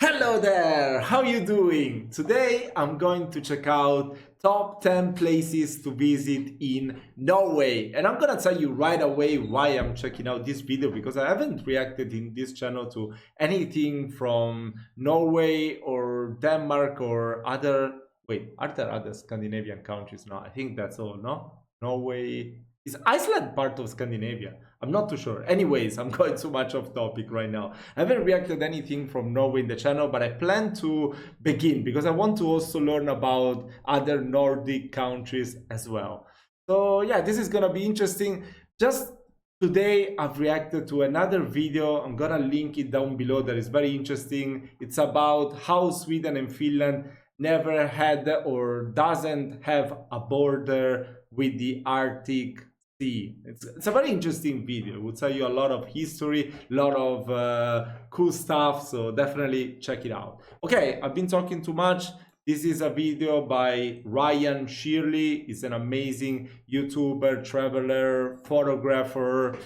Hello there, how you doing? Today I'm going to check out top 10 places to visit in Norway, and I'm gonna tell you right away why I'm checking out this video, because I haven't reacted in this channel to anything from Norway or Denmark or other, wait, are there other Scandinavian countries? No, I think that's all. No, Norway. Is Iceland part of Scandinavia? I'm not too sure. Anyways, I'm going too much off topic right now. I haven't reacted anything from Norway in the channel, but I plan to begin because I want to also learn about other Nordic countries as well. So yeah, this is gonna be interesting. Just today I've reacted to another video. I'm gonna link it down below. That is very interesting. It's about how Sweden and Finland never had or doesn't have a border with the Arctic Sea. It's a very interesting video. It will tell you a lot of history, a lot of cool stuff, so definitely check it out. Okay, I've been talking too much. This is a video by Ryan Shirley. He's an amazing YouTuber, traveler, photographer,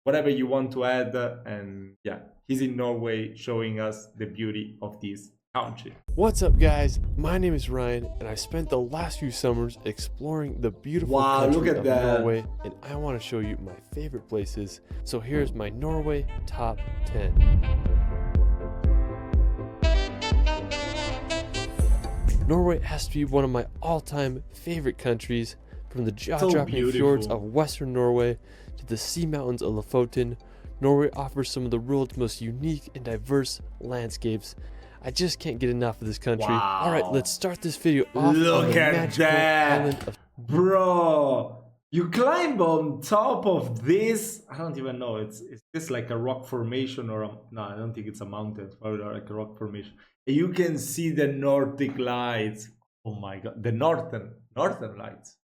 whatever you want to add. And yeah, he's in Norway showing us the beauty of this country. What's up, guys? My name is Ryan, and I spent the last few summers exploring the beautiful country of Norway, and I want to show you my favorite places. So here's my Norway top 10. Norway has to be one of my all-time favorite countries. From the jaw-dropping fjords of western Norway to the sea mountains of Lofoten, Norway offers some of the world's most unique and diverse landscapes. I just can't get enough of this country. Wow. All right, let's start this video off. Look at that, bro! You climb on top of this. I don't even know. Is this like a rock formation or no? I don't think it's a mountain. It's probably like a rock formation. And you can see the Nordic lights. Oh my god, the northern lights.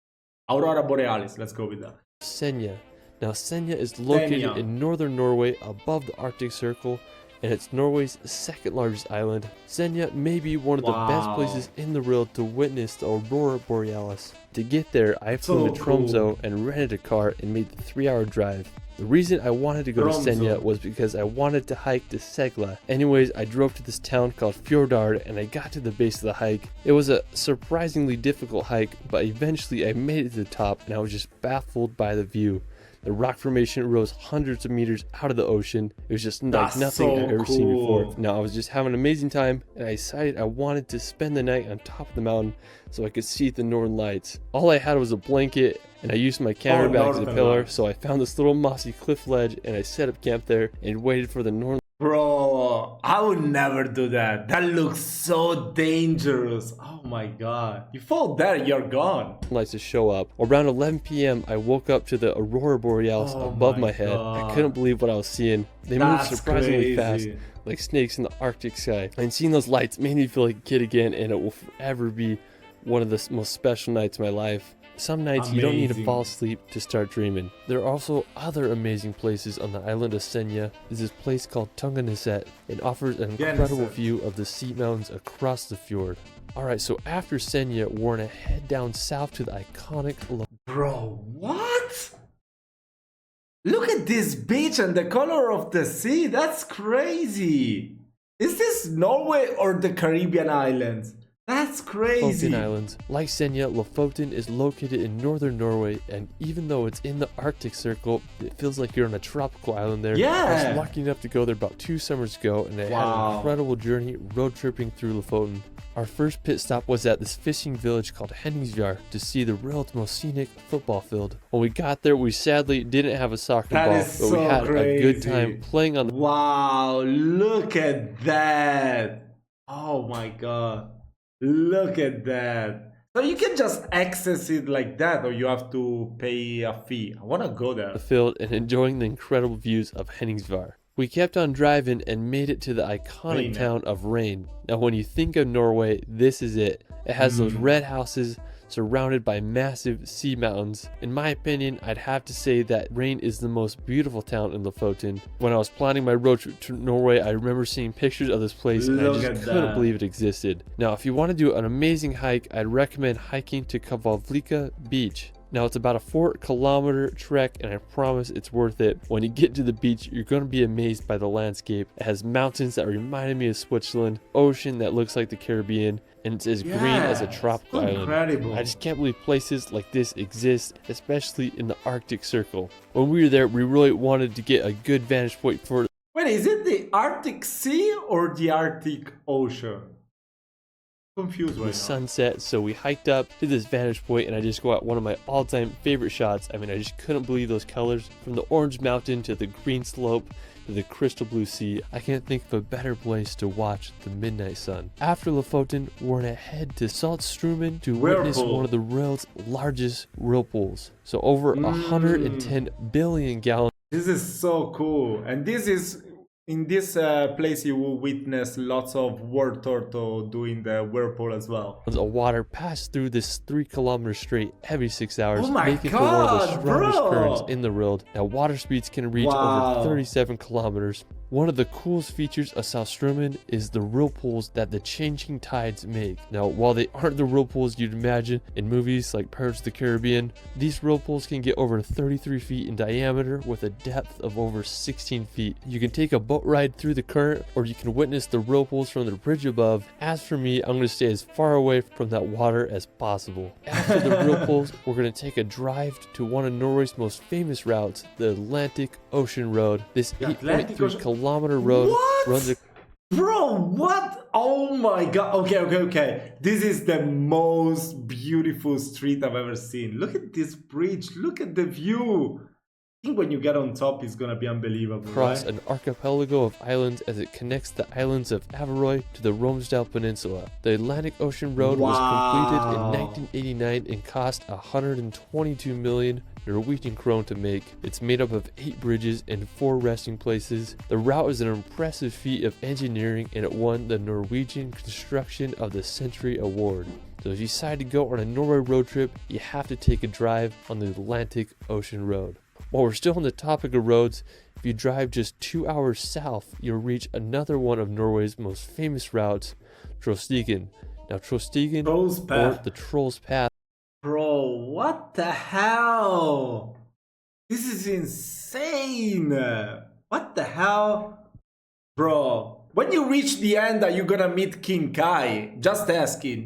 Aurora Borealis. Let's go with that. Senja. Now Senja is located in northern Norway above the Arctic Circle, and it's Norway's second largest island. Senja may be one of the best places in the world to witness the Aurora Borealis. To get there, I flew to Tromsø and rented a car and made the 3-hour drive. The reason I wanted to go to Senja was because I wanted to hike to Segla. Anyways, I drove to this town called Fjordard and I got to the base of the hike. It was a surprisingly difficult hike, but eventually I made it to the top and I was just baffled by the view. The rock formation rose hundreds of meters out of the ocean. It was just like nothing I've ever seen before. Now, I was just having an amazing time, and I decided I wanted to spend the night on top of the mountain so I could see the northern lights. All I had was a blanket, and I used my camera bag as a pillar, so I found this little mossy cliff ledge, and I set up camp there and waited for the northern. Bro, I would never do that. That looks so dangerous. Oh my god. You fall there, you're gone. Lights to show up. Around 11 p.m. I woke up to the Aurora Borealis above my head. I couldn't believe what I was seeing. They moved surprisingly fast, like snakes in the Arctic sky. And seeing those lights made me feel like a kid again, and it will forever be one of the most special nights of my life. Some nights you don't need to fall asleep to start dreaming. There are also other amazing places on the island of Senja. There's this place called Tunga. It offers an incredible view of the sea mountains across the fjord. Alright, so after Senja, we're gonna head down south to the iconic... Bro, what? Look at this beach and the color of the sea. That's crazy. Is this Norway or the Caribbean islands? That's crazy. Lofoten Islands. Like Senja, Lofoten is located in northern Norway, and even though it's in the Arctic Circle, it feels like you're on a tropical island there. Yeah. I was lucky enough to go there about 2 summers ago, and I had an incredible journey road tripping through Lofoten. Our first pit stop was at this fishing village called Geirangerfjord to see the world's most scenic football field. When we got there, we sadly didn't have a soccer ball, but we had a good time playing on the... Wow, look at that. Oh my god. Look at that. So you can just access it like that, or you have to pay a fee. I want to go there. The field and enjoying the incredible views of Geirangerfjord. We kept on driving and made it to the iconic town of Rain. Now when you think of Norway, this is it. It has those red houses surrounded by massive sea mountains. In my opinion, I'd have to say that Rain is the most beautiful town in Lofoten. When I was planning my road trip to Norway, I remember seeing pictures of this place and I just couldn't believe it existed. Now, if you want to do an amazing hike, I'd recommend hiking to Kvalvika Beach. Now it's about a 4-kilometer trek, and I promise it's worth it. When you get to the beach, you're going to be amazed by the landscape. It has mountains that reminded me of Switzerland, ocean that looks like the Caribbean, and it's as green as a tropical island. I just can't believe places like this exist, especially in the Arctic Circle. When we were there, we really wanted to get a good vantage point for... Wait, is it the Arctic Sea or the Arctic Ocean? Confused right now. Sunset, so we hiked up to this vantage point, and I just got one of my all-time favorite shots. I mean, I just couldn't believe those colors, from the orange mountain to the green slope to the crystal blue sea. I can't think of a better place to watch the midnight sun. After Lofoten, we're gonna head to Saltstraumen to witness one of the world's largest whirlpools. So over 110 billion gallons. This is so cool, and this is in this place you will witness lots of water turtle doing the whirlpool as well. The water passed through this 3 kilometers straight every 6 hours, making God, for one of the strongest currents in the world. Now water speeds can reach over 37 kilometers. One of the coolest features of Saltstraumen is the whirlpools that the changing tides make. Now, while they aren't the whirlpools you'd imagine in movies like Pirates of the Caribbean, these whirlpools can get over 33 feet in diameter with a depth of over 16 feet. You can take a boat ride through the current, or you can witness the whirlpools from the bridge above. As for me, I'm going to stay as far away from that water as possible. After the whirlpools, we're going to take a drive to one of Norway's most famous routes, the Atlantic Ocean Road. This 8.3 kilometer road runs Bro, what? Oh my god. Okay. This is the most beautiful street I've ever seen. Look at this bridge. Look at the view. I think when you get on top, it's gonna be unbelievable. Across an archipelago of islands as it connects the islands of Averroy to the Romsdal Peninsula. The Atlantic Ocean Road was completed in 1989 and cost 122 million Norwegian krone to make. It's made up of 8 bridges and 4 resting places. The route is an impressive feat of engineering, and it won the Norwegian Construction of the Century Award. So if you decide to go on a Norway road trip, you have to take a drive on the Atlantic Ocean Road. While we're still on the topic of roads, if you drive just 2 hours south, you'll reach another one of Norway's most famous routes, Trollstigen. Now Trollstigen, or the Troll's Path. Bro, what the hell? This is insane. What the hell? Bro, when you reach the end, are you gonna meet King Kai? Just asking.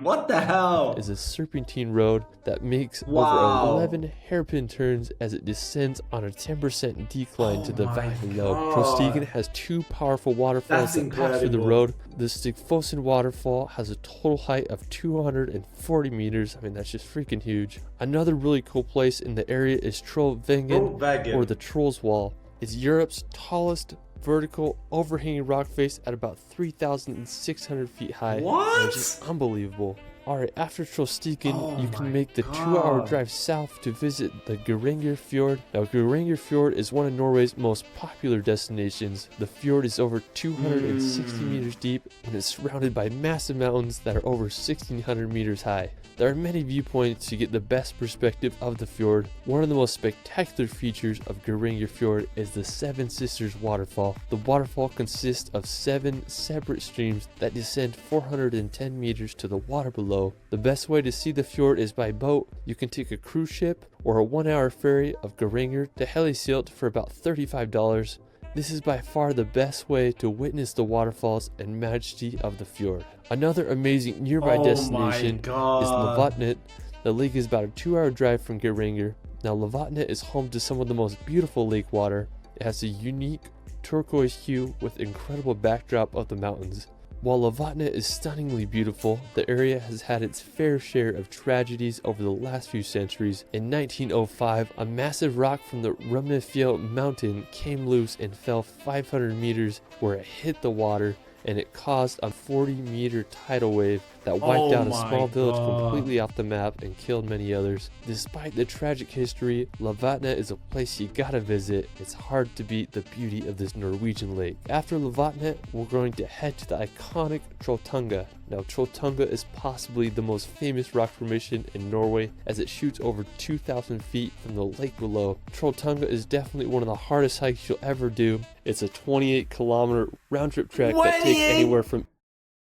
What the hell? Is a serpentine road that makes over 11 hairpin turns as it descends on a 10% decline to the valley below. Trollstigen has 2 powerful waterfalls that pass through the road. The Stigfossen waterfall has a total height of 240 meters. I mean, that's just freaking huge. Another really cool place in the area is Trolltunga, or the Troll's Wall. It's Europe's tallest vertical overhanging rock face at about 3,600 feet high. What? Which is unbelievable. Alright, after Trollstigen, you can make the 2-hour drive south to visit the Geirangerfjord. Now, Geirangerfjord is one of Norway's most popular destinations. The fjord is over 260 meters deep, and is surrounded by massive mountains that are over 1,600 meters high. There are many viewpoints to get the best perspective of the fjord. One of the most spectacular features of Geirangerfjord is the Seven Sisters waterfall. The waterfall consists of 7 separate streams that descend 410 meters to the water below. The best way to see the fjord is by boat. You can take a cruise ship or a 1-hour ferry of Geiranger to Helisilt for about $35. This is by far the best way to witness the waterfalls and majesty of the fjord. Another amazing nearby destination is Lysebotn. The lake is about a 2-hour drive from Geiranger. Now Lysebotn is home to some of the most beautiful lake water. It has a unique turquoise hue with incredible backdrop of the mountains. While Lysebotn is stunningly beautiful, the area has had its fair share of tragedies over the last few centuries. In 1905, a massive rock from the Rumnefjell mountain came loose and fell 500 meters where it hit the water, and it caused a 40-meter tidal wave that wiped out a small village completely off the map and killed many others. Despite the tragic history, Lysebotn is a place you gotta visit. It's hard to beat the beauty of this Norwegian lake. After Lysebotn, we're going to head to the iconic Trolltunga. Now Trolltunga is possibly the most famous rock formation in Norway, as it shoots over 2,000 feet from the lake below. Trolltunga is definitely one of the hardest hikes you'll ever do. It's a 28-kilometer round-trip trek that takes anywhere from...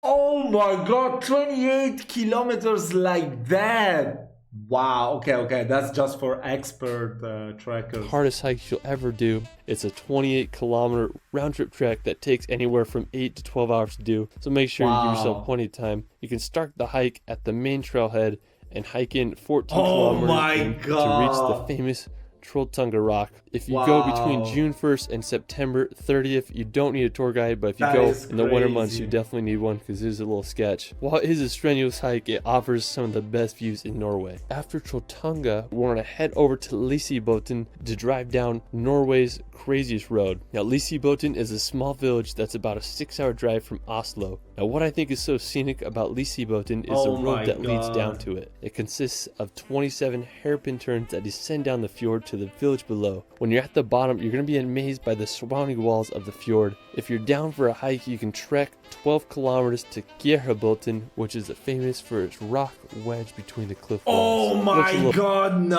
Oh my god, 28 kilometers like that! Wow, okay, that's just for expert trekkers. Hardest hike you'll ever do. It's a 28-kilometer round-trip trek that takes anywhere from 8 to 12 hours to do, so make sure you give yourself plenty of time. You can start the hike at the main trailhead and hike in 14 kilometers to reach the famous Trolltunga rock. If you go between June 1st and September 30th, you don't need a tour guide, but if you go in the winter months, you definitely need one because it is a little sketch. While it is a strenuous hike, it offers some of the best views in Norway. After Trolltunga, we're gonna head over to Lysebotn to drive down Norway's craziest road. Now, Lysebotn is a small village that's about a 6-hour drive from Oslo. Now, what I think is so scenic about Lysebotn is the road that leads down to it. It consists of 27 hairpin turns that descend down the fjord to the village below. When you're at the bottom, you're going to be amazed by the surrounding walls of the fjord. If you're down for a hike, you can trek 12 kilometers to Geirangerfjord, which is famous for its rock wedge between the cliff walls. Oh my god, no.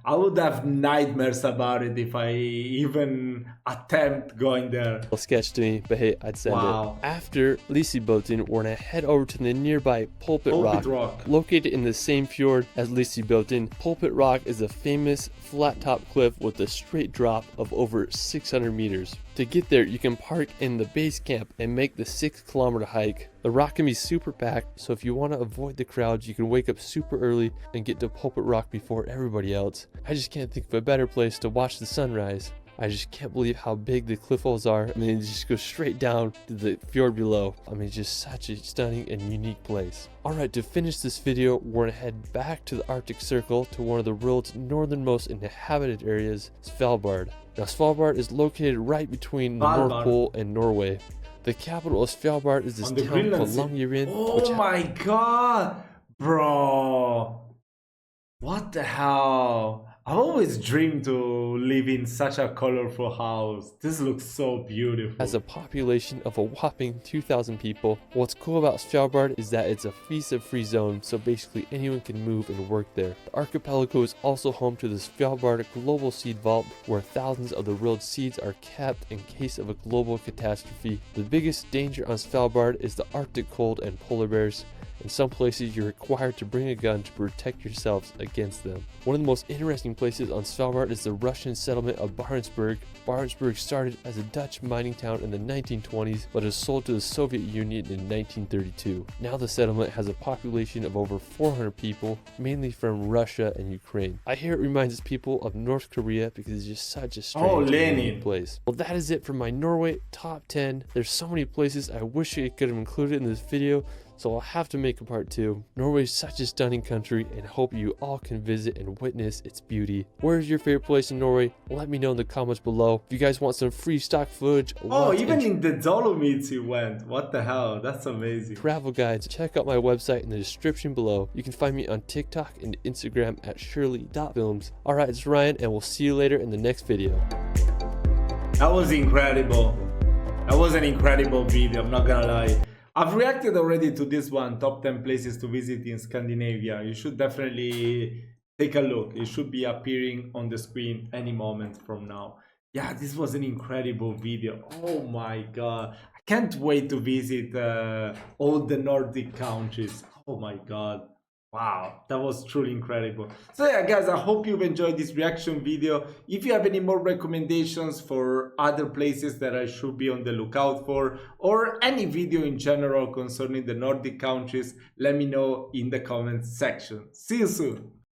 I would have nightmares about it if I even attempt going there. A sketch to me, but hey, I'd send it. After Lysebotn, we're gonna head over to the nearby Pulpit Rock. Located in the same fjord as Lysebotn, Pulpit Rock is a famous flat-top cliff with a straight drop of over 600 meters. To get there, you can park in the base camp and make the 6-kilometer hike. The rock can be super packed, so if you want to avoid the crowds, you can wake up super early and get to Pulpit Rock before everybody else. I just can't think of a better place to watch the sunrise. I just can't believe how big the cliff walls are. I mean, it just goes straight down to the fjord below. I mean, just such a stunning and unique place. Alright, to finish this video, we're gonna head back to the Arctic Circle to one of the world's northernmost inhabited areas, Svalbard. Now, Svalbard is located right between the North Pole and Norway. The capital of Svalbard is this town called Longyearbyen. Oh my god, bro! What the hell? I've always dreamed to live in such a colorful house. This looks so beautiful. Has a population of a whopping 2,000 people. What's cool about Svalbard is that it's a visa-free zone, so basically anyone can move and work there. The archipelago is also home to the Svalbard Global Seed Vault, where thousands of the world's seeds are kept in case of a global catastrophe. The biggest danger on Svalbard is the Arctic cold and polar bears. In some places, you're required to bring a gun to protect yourselves against them. One of the most interesting places on Svalbard is the Russian settlement of Barentsburg. Barentsburg started as a Dutch mining town in the 1920s, but was sold to the Soviet Union in 1932. Now the settlement has a population of over 400 people, mainly from Russia and Ukraine. I hear it reminds people of North Korea because it's just such a strange place. Well, that is it for my Norway top 10. There's so many places I wish I could have included in this video, so I'll have to make a part 2. Norway is such a stunning country, and I hope you all can visit and witness its beauty. Where is your favorite place in Norway? Let me know in the comments below. If you guys want some free stock footage, even in the Dolomites you went. What the hell? That's amazing. Travel guides, check out my website in the description below. You can find me on TikTok and Instagram at shirley.films. Alright, it's Ryan, and we'll see you later in the next video. That was incredible. That was an incredible video, I'm not gonna lie. I've reacted already to this one, top 10 places to visit in Scandinavia. You should definitely take a look. It should be appearing on the screen any moment from now. Yeah, this was an incredible video. Oh my god. I can't wait to visit all the Nordic countries. Oh my god. Wow, that was truly incredible. So yeah guys, I hope you've enjoyed this reaction video. If you have any more recommendations for other places that I should be on the lookout for, or any video in general concerning the Nordic countries, let me know in the comments section. See you soon.